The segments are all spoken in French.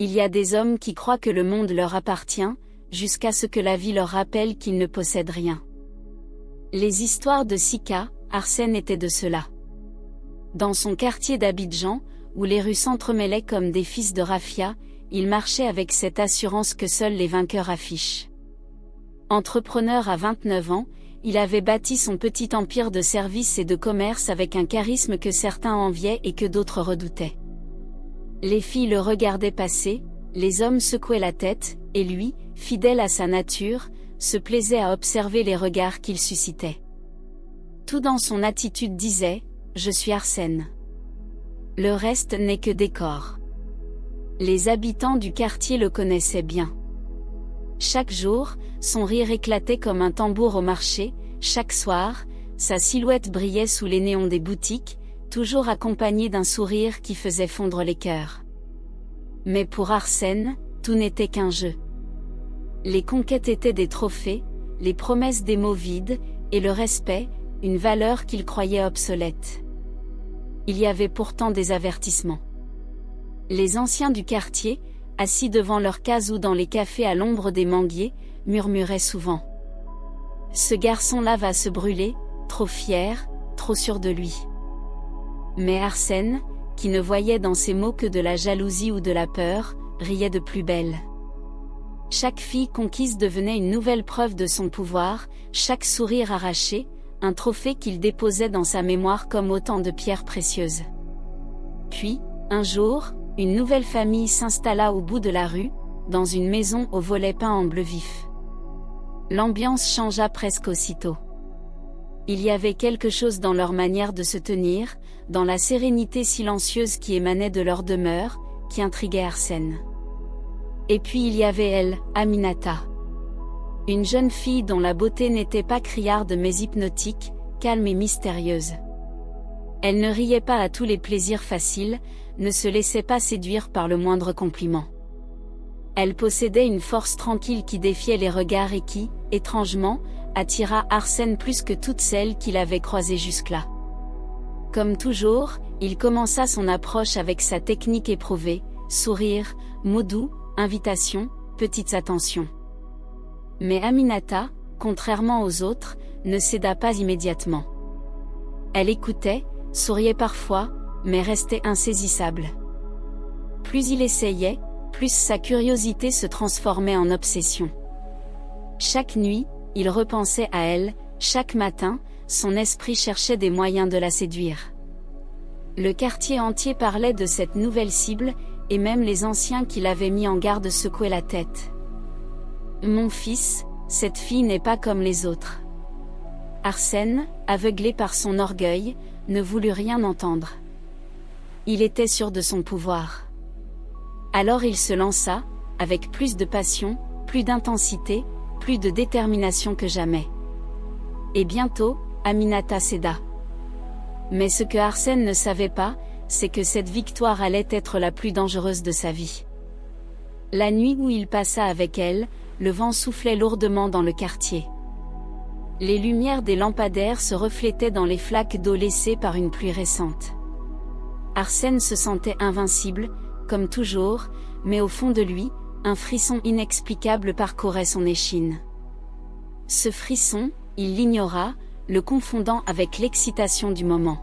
Il y a des hommes qui croient que le monde leur appartient, jusqu'à ce que la vie leur rappelle qu'ils ne possèdent rien. Les histoires de Sika, Arsène était de cela. Dans son quartier d'Abidjan, où les rues s'entremêlaient comme des fils de raffia, il marchait avec cette assurance que seuls les vainqueurs affichent. Entrepreneur à 29 ans, il avait bâti son petit empire de services et de commerce avec un charisme que certains enviaient et que d'autres redoutaient. Les filles le regardaient passer, les hommes secouaient la tête, et lui, fidèle à sa nature, se plaisait à observer les regards qu'il suscitait. Tout dans son attitude disait « Je suis Arsène ». Le reste n'est que décor. Les habitants du quartier le connaissaient bien. Chaque jour, son rire éclatait comme un tambour au marché, chaque soir, sa silhouette brillait sous les néons des boutiques, toujours accompagné d'un sourire qui faisait fondre les cœurs. Mais pour Arsène, tout n'était qu'un jeu. Les conquêtes étaient des trophées, les promesses des mots vides, et le respect, une valeur qu'il croyait obsolète. Il y avait pourtant des avertissements. Les anciens du quartier, assis devant leur case ou dans les cafés à l'ombre des manguiers, murmuraient souvent. Ce garçon-là va se brûler, trop fier, trop sûr de lui. Mais Arsène, qui ne voyait dans ces mots que de la jalousie ou de la peur, riait de plus belle. Chaque fille conquise devenait une nouvelle preuve de son pouvoir, chaque sourire arraché, un trophée qu'il déposait dans sa mémoire comme autant de pierres précieuses. Puis, un jour, une nouvelle famille s'installa au bout de la rue, dans une maison aux volets peints en bleu vif. L'ambiance changea presque aussitôt. Il y avait quelque chose dans leur manière de se tenir, dans la sérénité silencieuse qui émanait de leur demeure, qui intriguait Arsène. Et puis il y avait elle, Aminata. Une jeune fille dont la beauté n'était pas criarde mais hypnotique, calme et mystérieuse. Elle ne riait pas à tous les plaisirs faciles, ne se laissait pas séduire par le moindre compliment. Elle possédait une force tranquille qui défiait les regards et qui, étrangement, attira Arsène plus que toutes celles qu'il avait croisées jusque-là. Comme toujours, il commença son approche avec sa technique éprouvée, sourire, mots doux, invitations, petites attentions. Mais Aminata, contrairement aux autres, ne céda pas immédiatement. Elle écoutait, souriait parfois, mais restait insaisissable. Plus il essayait, plus sa curiosité se transformait en obsession. Chaque nuit, il repensait à elle, chaque matin, son esprit cherchait des moyens de la séduire. Le quartier entier parlait de cette nouvelle cible, et même les anciens qui l'avaient mis en garde secouaient la tête. « Mon fils, cette fille n'est pas comme les autres. » Arsène, aveuglé par son orgueil, ne voulut rien entendre. Il était sûr de son pouvoir. Alors il se lança, avec plus de passion, plus d'intensité, plus de détermination que jamais. Et bientôt, Aminata céda. Mais ce que Arsène ne savait pas, c'est que cette victoire allait être la plus dangereuse de sa vie. La nuit où il passa avec elle, le vent soufflait lourdement dans le quartier. Les lumières des lampadaires se reflétaient dans les flaques d'eau laissées par une pluie récente. Arsène se sentait invincible, comme toujours, mais au fond de lui, un frisson inexplicable parcourait son échine. Ce frisson, il l'ignora, le confondant avec l'excitation du moment.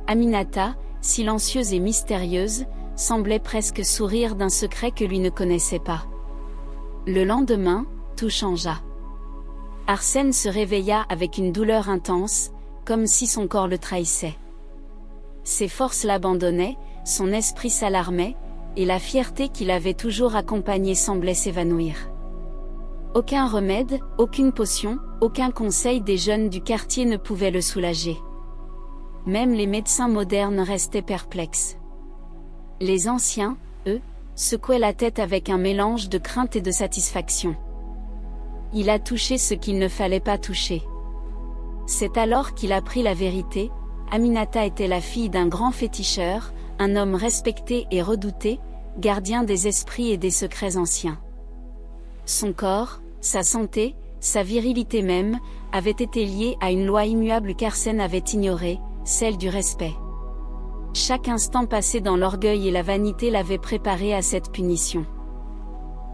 Aminata, silencieuse et mystérieuse, semblait presque sourire d'un secret que lui ne connaissait pas. Le lendemain, tout changea. Arsène se réveilla avec une douleur intense, comme si son corps le trahissait. Ses forces l'abandonnaient, son esprit s'alarmait, et la fierté qui l'avait toujours accompagné semblait s'évanouir. Aucun remède, aucune potion, aucun conseil des jeunes du quartier ne pouvait le soulager. Même les médecins modernes restaient perplexes. Les anciens, eux, secouaient la tête avec un mélange de crainte et de satisfaction. Il a touché ce qu'il ne fallait pas toucher. C'est alors qu'il apprit la vérité. Aminata était la fille d'un grand féticheur, un homme respecté et redouté, gardien des esprits et des secrets anciens. Son corps, sa santé, sa virilité même, avaient été liés à une loi immuable qu'Arsène avait ignorée, celle du respect. Chaque instant passé dans l'orgueil et la vanité l'avait préparé à cette punition.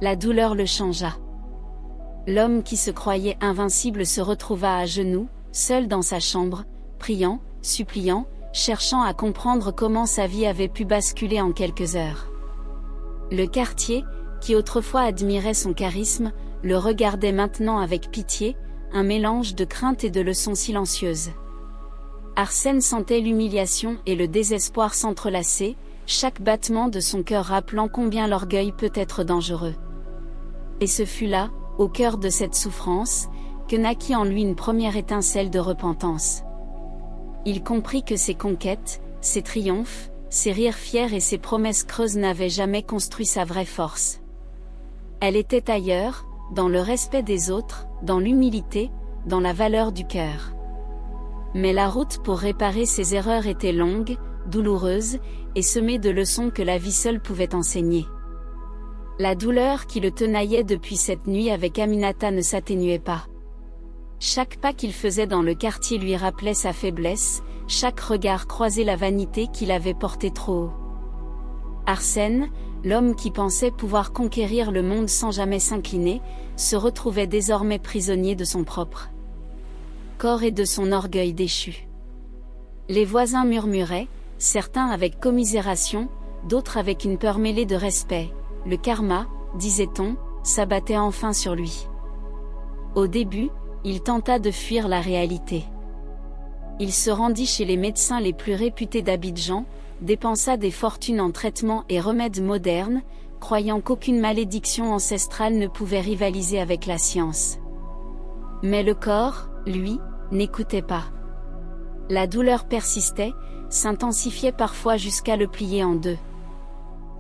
La douleur le changea. L'homme qui se croyait invincible se retrouva à genoux, seul dans sa chambre, priant, suppliant, cherchant à comprendre comment sa vie avait pu basculer en quelques heures. Le quartier, qui autrefois admirait son charisme, le regardait maintenant avec pitié, un mélange de crainte et de leçons silencieuses. Arsène sentait l'humiliation et le désespoir s'entrelacer, chaque battement de son cœur rappelant combien l'orgueil peut être dangereux. Et ce fut là, au cœur de cette souffrance, que naquit en lui une première étincelle de repentance. Il comprit que ses conquêtes, ses triomphes, ses rires fiers et ses promesses creuses n'avaient jamais construit sa vraie force. Elle était ailleurs, dans le respect des autres, dans l'humilité, dans la valeur du cœur. Mais la route pour réparer ses erreurs était longue, douloureuse, et semée de leçons que la vie seule pouvait enseigner. La douleur qui le tenaillait depuis cette nuit avec Aminata ne s'atténuait pas. Chaque pas qu'il faisait dans le quartier lui rappelait sa faiblesse, chaque regard croisait la vanité qu'il avait portée trop haut. Arsène, l'homme qui pensait pouvoir conquérir le monde sans jamais s'incliner, se retrouvait désormais prisonnier de son propre corps et de son orgueil déchu. Les voisins murmuraient, certains avec commisération, d'autres avec une peur mêlée de respect. Le karma, disait-on, s'abattait enfin sur lui. Au début, il tenta de fuir la réalité. Il se rendit chez les médecins les plus réputés d'Abidjan, dépensa des fortunes en traitements et remèdes modernes, croyant qu'aucune malédiction ancestrale ne pouvait rivaliser avec la science. Mais le corps, lui, n'écoutait pas. La douleur persistait, s'intensifiait parfois jusqu'à le plier en deux.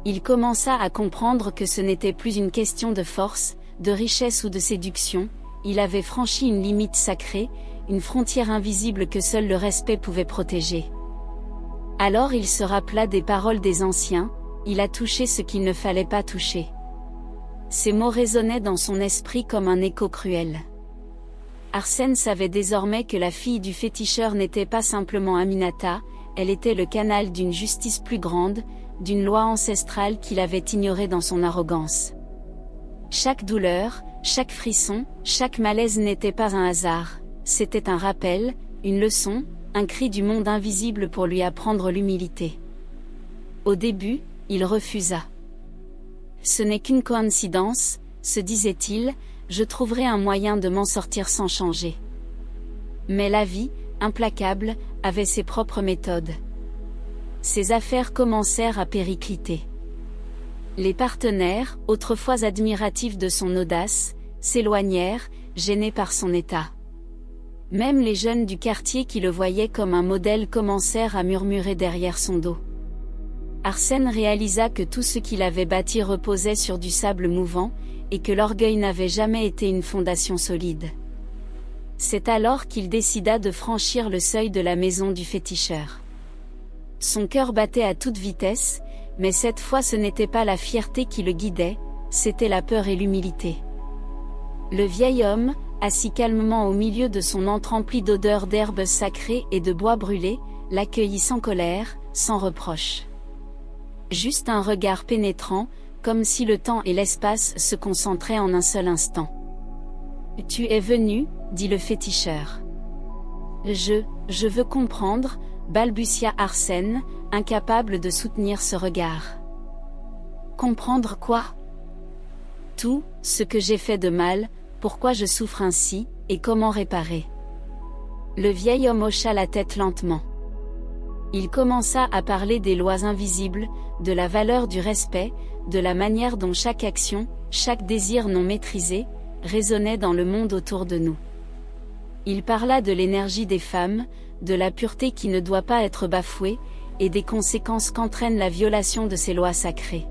Il commença à comprendre que ce n'était plus une question de force, de richesse ou de séduction, il avait franchi une limite sacrée, une frontière invisible que seul le respect pouvait protéger. Alors il se rappela des paroles des anciens, il a touché ce qu'il ne fallait pas toucher. Ces mots résonnaient dans son esprit comme un écho cruel. Arsène savait désormais que la fille du féticheur n'était pas simplement Aminata, elle était le canal d'une justice plus grande, d'une loi ancestrale qu'il avait ignorée dans son arrogance. Chaque douleur, chaque frisson, chaque malaise n'était pas un hasard, c'était un rappel, une leçon, un cri du monde invisible pour lui apprendre l'humilité. Au début, il refusa. Ce n'est qu'une coïncidence, se disait-il, je trouverai un moyen de m'en sortir sans changer. Mais la vie, implacable, avait ses propres méthodes. Ses affaires commencèrent à péricliter. Les partenaires, autrefois admiratifs de son audace, s'éloignèrent, gênés par son état. Même les jeunes du quartier qui le voyaient comme un modèle commencèrent à murmurer derrière son dos. Arsène réalisa que tout ce qu'il avait bâti reposait sur du sable mouvant, et que l'orgueil n'avait jamais été une fondation solide. C'est alors qu'il décida de franchir le seuil de la maison du féticheur. Son cœur battait à toute vitesse, mais cette fois ce n'était pas la fierté qui le guidait, c'était la peur et l'humilité. Le vieil homme, assis calmement au milieu de son antre rempli d'odeurs d'herbes sacrées et de bois brûlés, l'accueillit sans colère, sans reproche. Juste un regard pénétrant, comme si le temps et l'espace se concentraient en un seul instant. « Tu es venu, dit le féticheur. »« Je veux comprendre, balbutia Arsène, incapable de soutenir ce regard. »« Comprendre quoi ? » ?»« Tout, ce que j'ai fait de mal, pourquoi je souffre ainsi, et comment réparer. » Le vieil homme hocha la tête lentement. Il commença à parler des lois invisibles, de la valeur du respect, de la manière dont chaque action, chaque désir non maîtrisé, résonnait dans le monde autour de nous. Il parla de l'énergie des femmes, de la pureté qui ne doit pas être bafouée, et des conséquences qu'entraîne la violation de ces lois sacrées.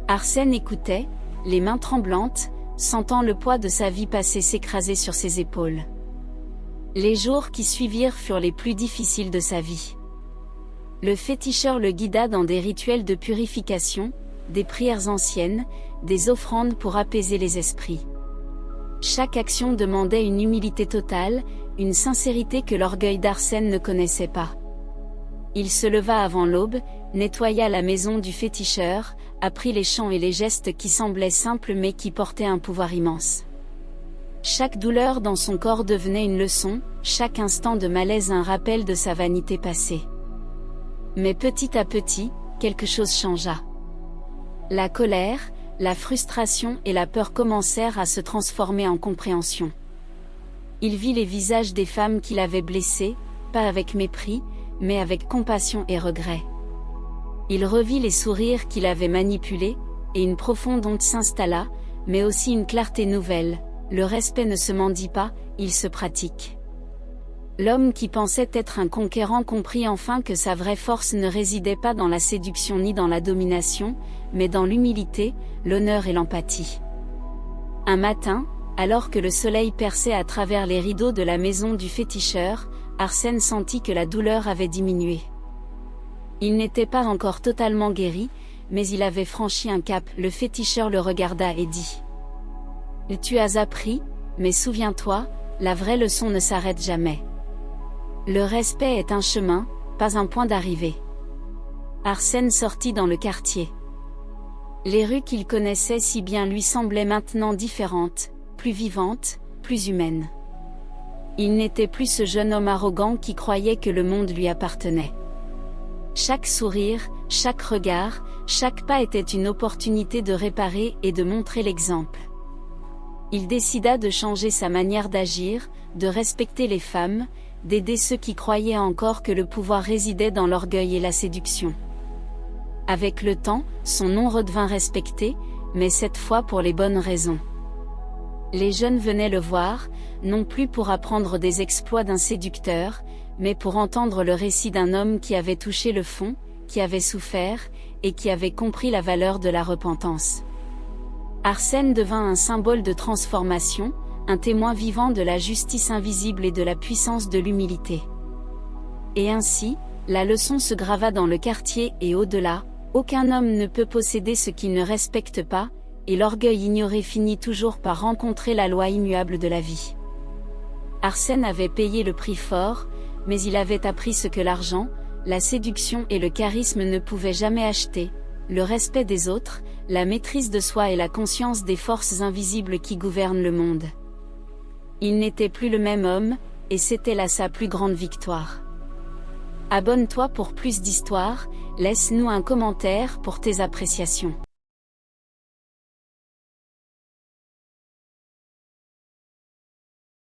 Arsène écoutait, les mains tremblantes, sentant le poids de sa vie passée s'écraser sur ses épaules. Les jours qui suivirent furent les plus difficiles de sa vie. Le féticheur le guida dans des rituels de purification, des prières anciennes, des offrandes pour apaiser les esprits. Chaque action demandait une humilité totale, une sincérité que l'orgueil d'Arsène ne connaissait pas. Il se leva avant l'aube, nettoya la maison du féticheur, apprit les chants et les gestes qui semblaient simples mais qui portaient un pouvoir immense. Chaque douleur dans son corps devenait une leçon, chaque instant de malaise un rappel de sa vanité passée. Mais petit à petit, quelque chose changea. La colère, la frustration et la peur commencèrent à se transformer en compréhension. Il vit les visages des femmes qu'il avait blessées, pas avec mépris, mais avec compassion et regret. Il revit les sourires qu'il avait manipulés, et une profonde honte s'installa, mais aussi une clarté nouvelle. Le respect ne se mendie pas, il se pratique. L'homme qui pensait être un conquérant comprit enfin que sa vraie force ne résidait pas dans la séduction ni dans la domination, mais dans l'humilité, l'honneur et l'empathie. Un matin, alors que le soleil perçait à travers les rideaux de la maison du féticheur, Arsène sentit que la douleur avait diminué. Il n'était pas encore totalement guéri, mais il avait franchi un cap. Le féticheur le regarda et dit : « Tu as appris, mais souviens-toi, la vraie leçon ne s'arrête jamais. Le respect est un chemin, pas un point d'arrivée. » Arsène sortit dans le quartier. Les rues qu'il connaissait si bien lui semblaient maintenant différentes, plus vivantes, plus humaines. Il n'était plus ce jeune homme arrogant qui croyait que le monde lui appartenait. Chaque sourire, chaque regard, chaque pas était une opportunité de réparer et de montrer l'exemple. Il décida de changer sa manière d'agir, de respecter les femmes, d'aider ceux qui croyaient encore que le pouvoir résidait dans l'orgueil et la séduction. Avec le temps, son nom redevint respecté, mais cette fois pour les bonnes raisons. Les jeunes venaient le voir, non plus pour apprendre des exploits d'un séducteur, mais pour entendre le récit d'un homme qui avait touché le fond, qui avait souffert, et qui avait compris la valeur de la repentance. Arsène devint un symbole de transformation, un témoin vivant de la justice invisible et de la puissance de l'humilité. Et ainsi, la leçon se grava dans le quartier et au-delà, aucun homme ne peut posséder ce qu'il ne respecte pas, et l'orgueil ignoré finit toujours par rencontrer la loi immuable de la vie. Arsène avait payé le prix fort, mais il avait appris ce que l'argent, la séduction et le charisme ne pouvaient jamais acheter, le respect des autres, la maîtrise de soi et la conscience des forces invisibles qui gouvernent le monde. Il n'était plus le même homme, et c'était là sa plus grande victoire. Abonne-toi pour plus d'histoires, laisse-nous un commentaire pour tes appréciations.